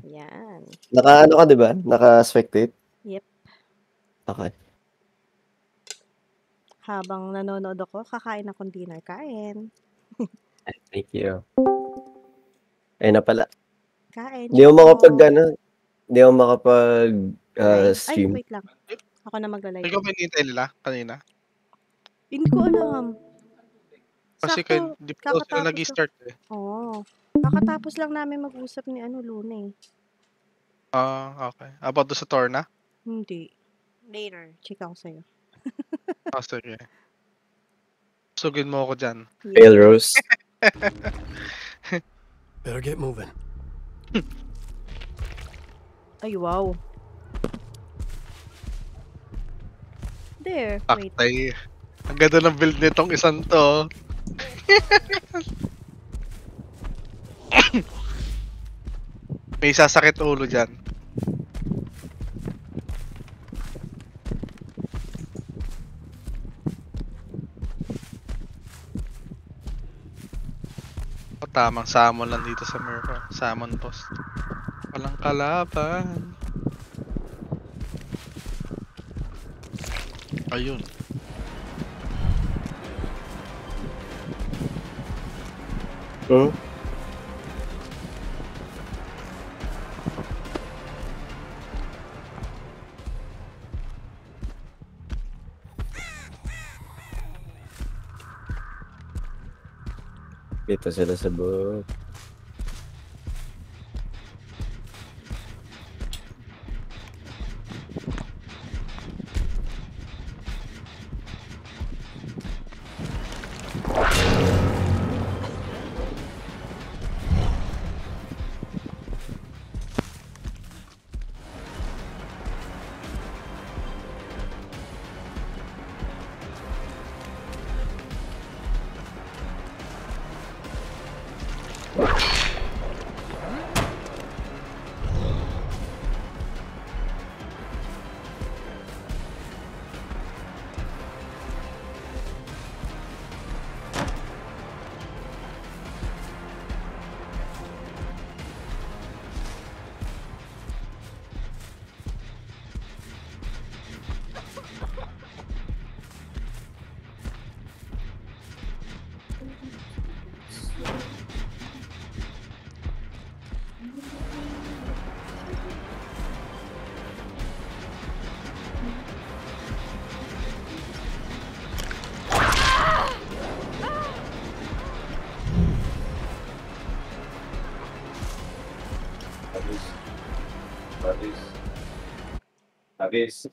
Yan. Naka-ano ka, di ba? Naka-spectate? Yep. Okay. Habang nanonood ako, kakain akong dinner. Kain. Thank you. Ayun na pala. Kain, Hindi ako Choco. makapag-ano, hindi ako makapag Live? Ay, stream. wait lang. Ako na magla-live. Ikaw ba hinihintay nila kanina? Hindi ko alam. Kasi Sakto, di pa daw sila kakatapos nag-start eh. Oo. Kakatapos lang namin mag-usap ni Luna eh. Okay. About doon sa Torna? Hindi. Later. Chika ko sa'yo. Sige. Sugin mo ako dyan. Pale Rose. Better get moving. Ay, wow. There, wait. Taktay. Ang ganda ng build nitong isang to. May sasakit ulo dyan. Tamang salmon lang dito sa Mirror. Salmon post. Walang kalaban. Ayun. Hmm? Dito sila sa book. Habis.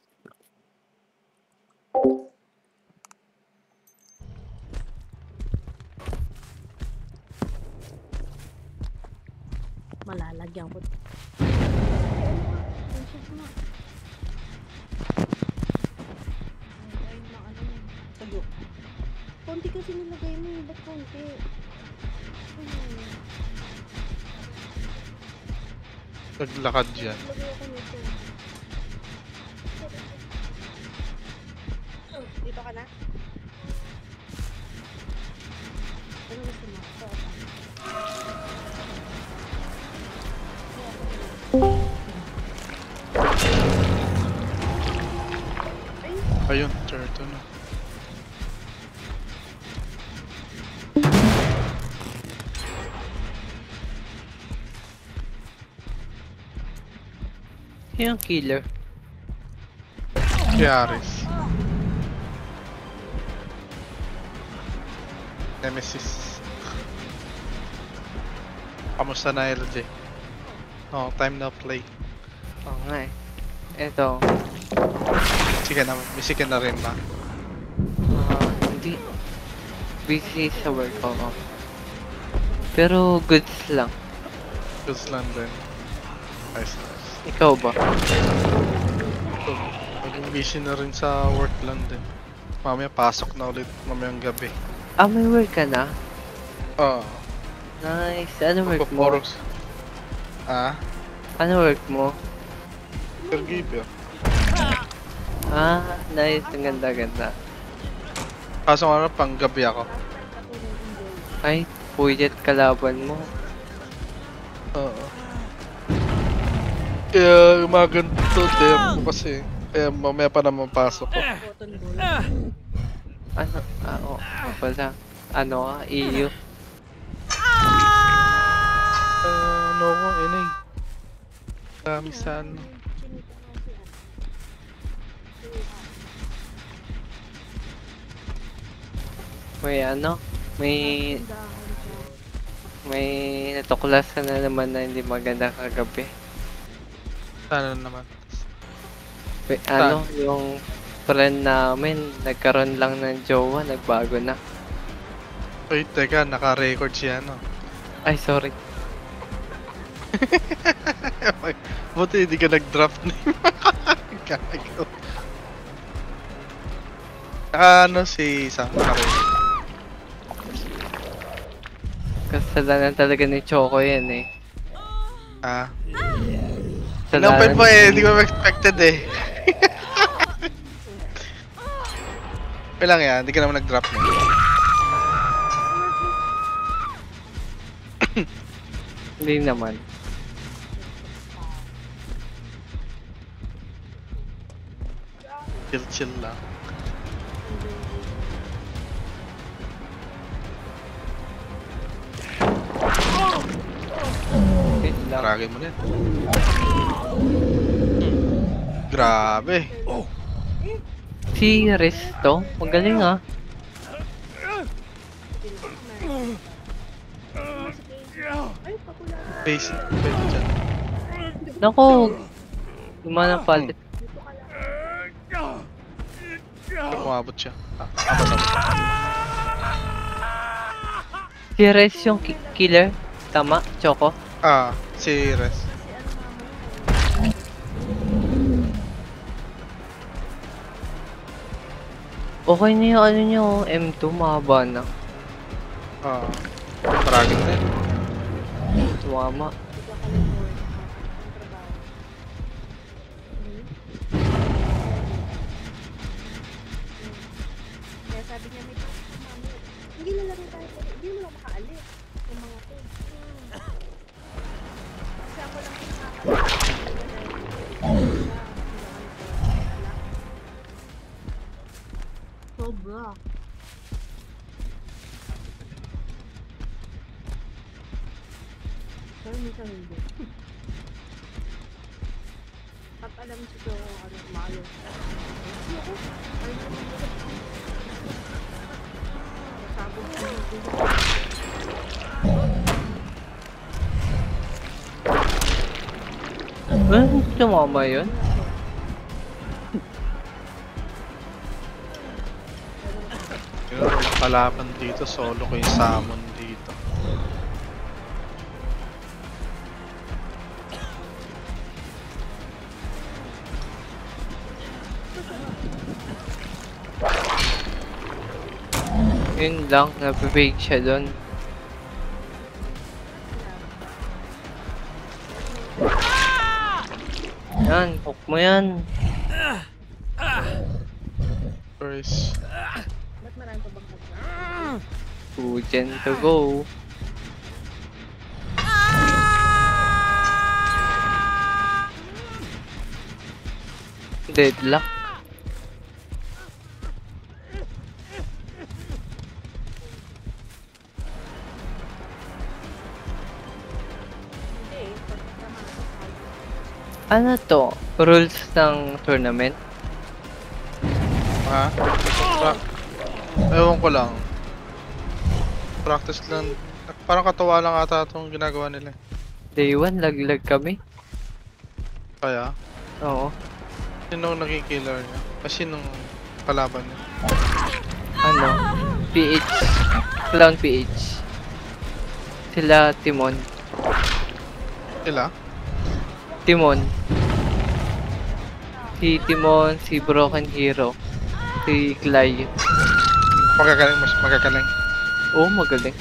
Malalagyan ko. Konti kasi nilagay mo eh. Ba't konti? Naglakad dyan. Lagay ako nito. Dito ka na? Ano gusto mo? Ito. Ayun, turtle na. Yung killer. Chiaris. Nemesis. Kamusta na LJ? Oh, time na play. Oo nga eh. Eto. Sige na, bisik na rin ba? Hindi. Busy sa work ko. Pero goods lang. Goods lang din. Nice. Ikaw ba? So, maging busy na rin sa work lang din. Mamaya pasok na ulit mamayang gabi. May work ka na? Oo. Nice. Ano work mo? Ano work mo? Caregiver. Nice. Ang ganda-ganda. Kaso nga pang gabi ako. Ay, puyat kalaban mo. Oo. Kaya gumaganto tempo kasi. Kaya mamaya pa naman pasok ko. Cotton ball. Ano? Oo. Wala. Ano ka? EU. Ano ko, inay. Dami sa ano. May ano? May natuklasan na naman na hindi maganda kagabi. Sana naman. Ano? Yung friend namin, nagkaroon lang ng jowa, nagbago na. Uy, teka, naka-record siya, no? Ay, sorry. Buti hindi ka nag-draft name. Gago. Ano si Sam, naka-record. Kasalanan talaga ni Choco yan eh. Ah. Kasalanan Inopen mo eh, hindi ko expected eh. Okay lang yan, hindi ka naman nag-drop name. Hindi naman. Chill lang. Wait lang. Karagay mo na yan. Grabe. Si Resto, magaling ah. Basic. Pwede dyan. Naku, gumana palit. Umabot siya. Abot. Si Res yung killer, tama, Choco? Si Res. Okay na yung ano nyo, M2, mahaba na. Karagay na yan. Tumama. Kaya sabi niya, may pasok si mami. Hindi na lang tayo. Hindi mo lang makaalis. Yung mga to. Kasi ako lang yung nakaalis. Sobra. Pero minsan hindi. Pag alam siya kung ano, maayos. Ayoko. Sabog ko yung gulo. Tumama yun? Yun, walang kalaban dito. Solo ko yung summon dito. Yun lang, nabibig siya dun. Yan, hook mo yan. First. Ba't marami pa bang kagwa? 2 gen to go. Deadlock. Ano to? Rules ng tournament? Ha? Ewan ko lang. Practice lang. Parang katawa lang ata itong ginagawa nila. Day 1, laglag kami. Kaya? Oo. Sinong naging killer niya? Sinong kalaban niya? Ano? PH. Clown PH. Sila Timon. Sila? Timon. Si Timon, si Broken Hero. Si Clay. Magagaling, mas magagaling. Oo, magaling.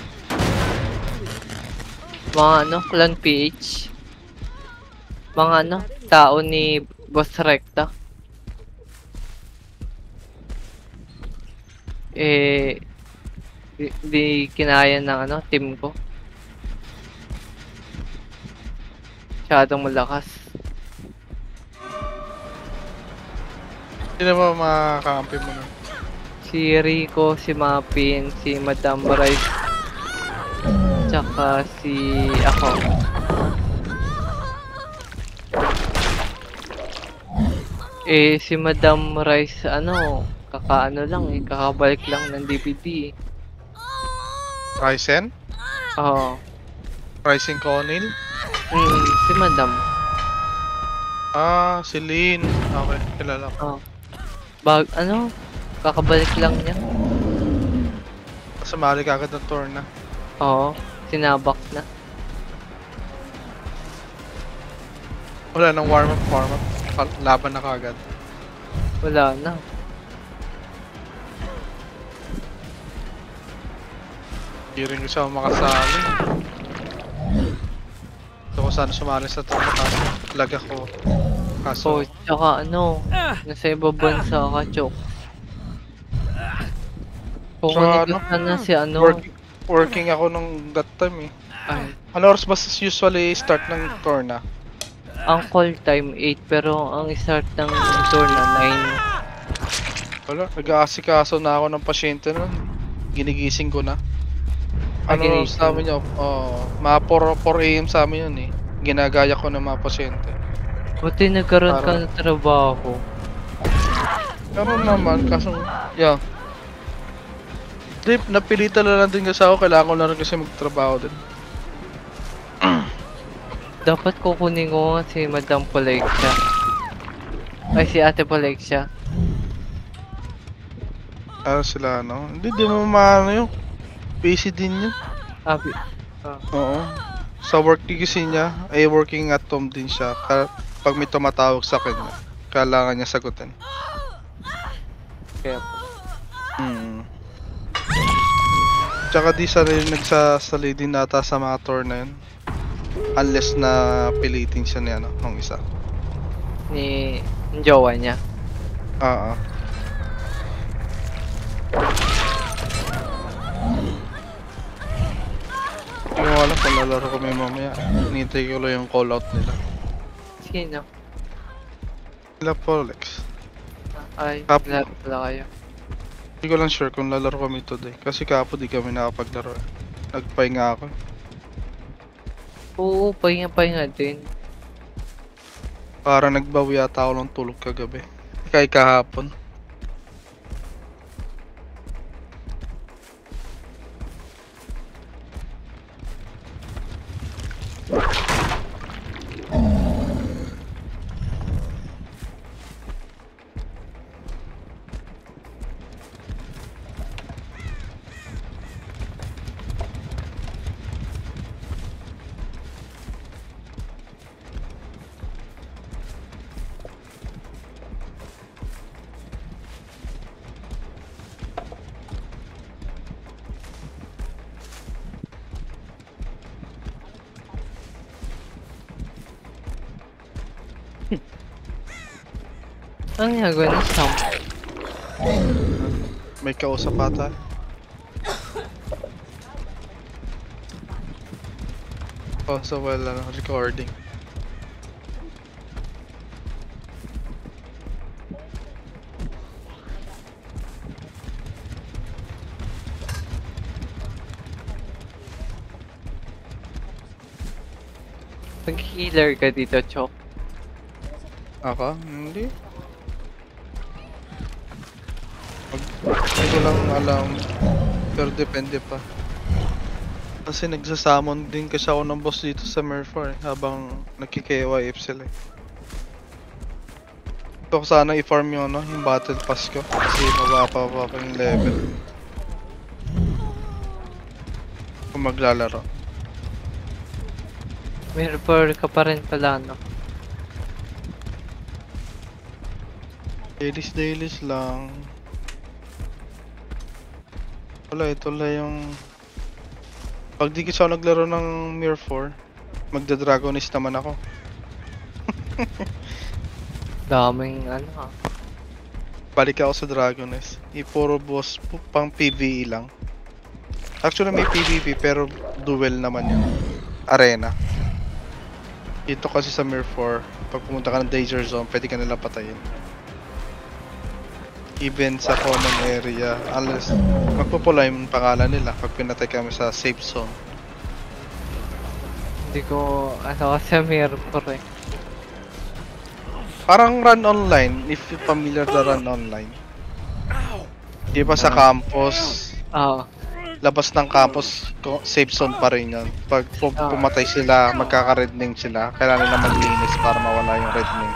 Mga ano, Clan PH. Mga ano, tao ni Boss Recta. Di kinaya ng ano, team ko. Masyadong malakas. Sino ba makakampi mo na? Si Rico, si Mapin, si Madam Rice, tsaka si ako. Si Madam Rice, kakaano lang kakabalik lang ng DVD. Ryzen? Oo. Ryzen Conil? Si Madam. Ah, si Lynn. Okay, kilala ko. Kakabalik lang niya. Sumali ka agad ng tour na. Oo, sinabak na. Wala nang warm-up. Laban na kagad. Wala na. Hindi rin ko siya makasali. Gusto ko sana sumali sa tour na kaso lag ako. Kaso, Tsaka nasa ibang bansa ka, Chok. Kukunin ko sana si working ako nung that time eh. Ay, Ano oras ba usually start ng tour na? ang call time 8 pero ang start ng tour na Wala, nag-aasikaso na ako ng pasyente nun. Ginigising ko na. Ano ginising. sa amin yun? Mga 4 AM sa amin yun eh. Ginagaya ko ng mga pasyente. 9. Buti nagkaroon ka Parang- ng trabaho. Pero naman, kaso, yeah. Napilitan na lang din kasi ako. Kailangan ko na rin kasi magtrabaho din. Dapat kukunin ko nga si Madam Polexia. Ay, si Ate Polexia. Ano sila, no? Hindi, di mo maano yun. Busy din yun. Abi. Oo. Sa work kasi niya, ay working at home din siya. Pag may tumatawag sa kanya, kailangan niya sagutin. Kaya Tsaka di sa rin nagsasali din nata sa mga tour na yun. Unless na pilitin siya niya, nung isa. ni jowa niya. Oo. Hindi ko alam kung lalaro ko may mamaya. Hinihintay ko lang yung call out nila. Sino? Sila Polex. Ay, Kap- lahat pala kayo. Hindi ko lang sure kung lalaro kami today. Kasi kapo di kami nakapaglaro. Nagpahinga ako. Oo, pahinga din. Para nagbawi ata ako ng tulog kagabi. Kaya kahapon. Ang ginagawa ni Sam? May kausap ata. Oh, so well, recording. Mag-healer ka dito, Chok. Ako? Hindi. Hindi ko lang alam. Pero depende pa. Kasi nagsasamon din kasi ako ng boss dito sa Merfor habang nagki-KYF sila. Gusto ko sana i-farm yung yung battle pass ko kasi mababa pa yung level. Kung maglalaro. May refer ka pa rin pala, no? Dailies lang. Wala, ito lang yung... Pag di kasi ako naglaro ng Mir 4, magda-Dragonist naman ako. Daming Balik ako sa Dragonist. Puro boss, pang PvE lang. Actually may PvP pero duel naman yun. Arena. Dito kasi sa Mir 4, pag pumunta ka ng Danger Zone, pwede ka nila patayin. even sa common area unless magpupula yung pangalan nila pag pinatay kami sa safe zone. Hindi ko, ano kasi Mirror eh. Parang run online, if you familiar na run online. Di ba sa campus, Oo. labas ng campus, safe zone pa rin yun. Pag pumatay sila, magkaka-redning sila. Kailangan nila maglinis para mawala yung redning.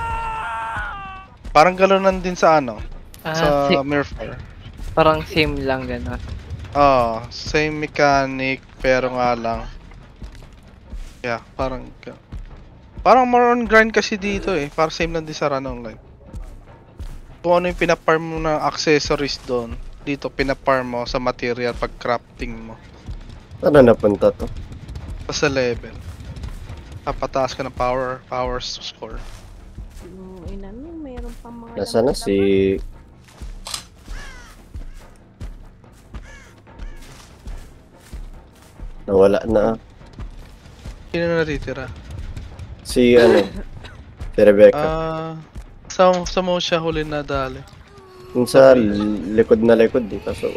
Parang gano'n din sa ano, sa Mirror. Parang same lang gano'n. Same mechanic, pero nga lang. Yeah, parang more on grind kasi dito eh. Parang same lang din sa run online. Kung ano yung pinaparm mo na accessories doon, dito pinaparm mo sa material pag crafting mo. Ano napunta to? Sa level. Papataas ka ng power score. Yung ina mo, mayroon pang mga Nasaan na si... Nawala na. Sino na natitira? Si ano? Si Rebecca. Sa mo siya huli na dali. Yung sa likod na likod dito. So,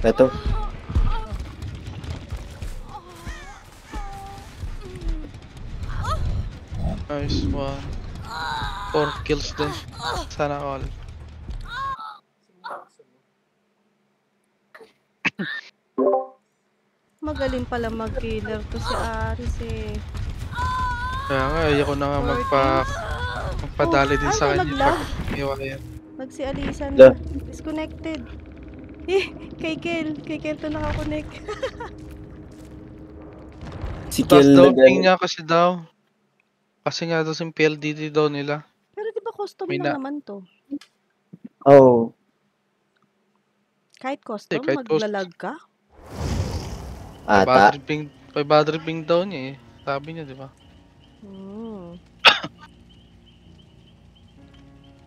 eto. Nice one. 4 kills din. Sana all. Magaling pala mag-killer to si Aris eh. Kaya nga, ayoko na nga magpadali din sa kanya naglag. pag iwayan. Si Alisa Da. na. Disconnected. Kay Kel to nakakonect. Si Tapos Kill daw, na ping niya kasi daw. Kasi nga daw yung PLDT daw nila. Pero di ba custom May lang na- naman to? Oh, Kahit custom, kahit maglalag ka? ata. May bad tripping daw niya eh. Sabi niya, di ba?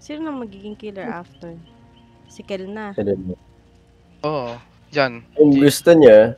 Sino nang magiging killer after? Si Kel na. Ganun. Oo, dyan. Kung gusto niya,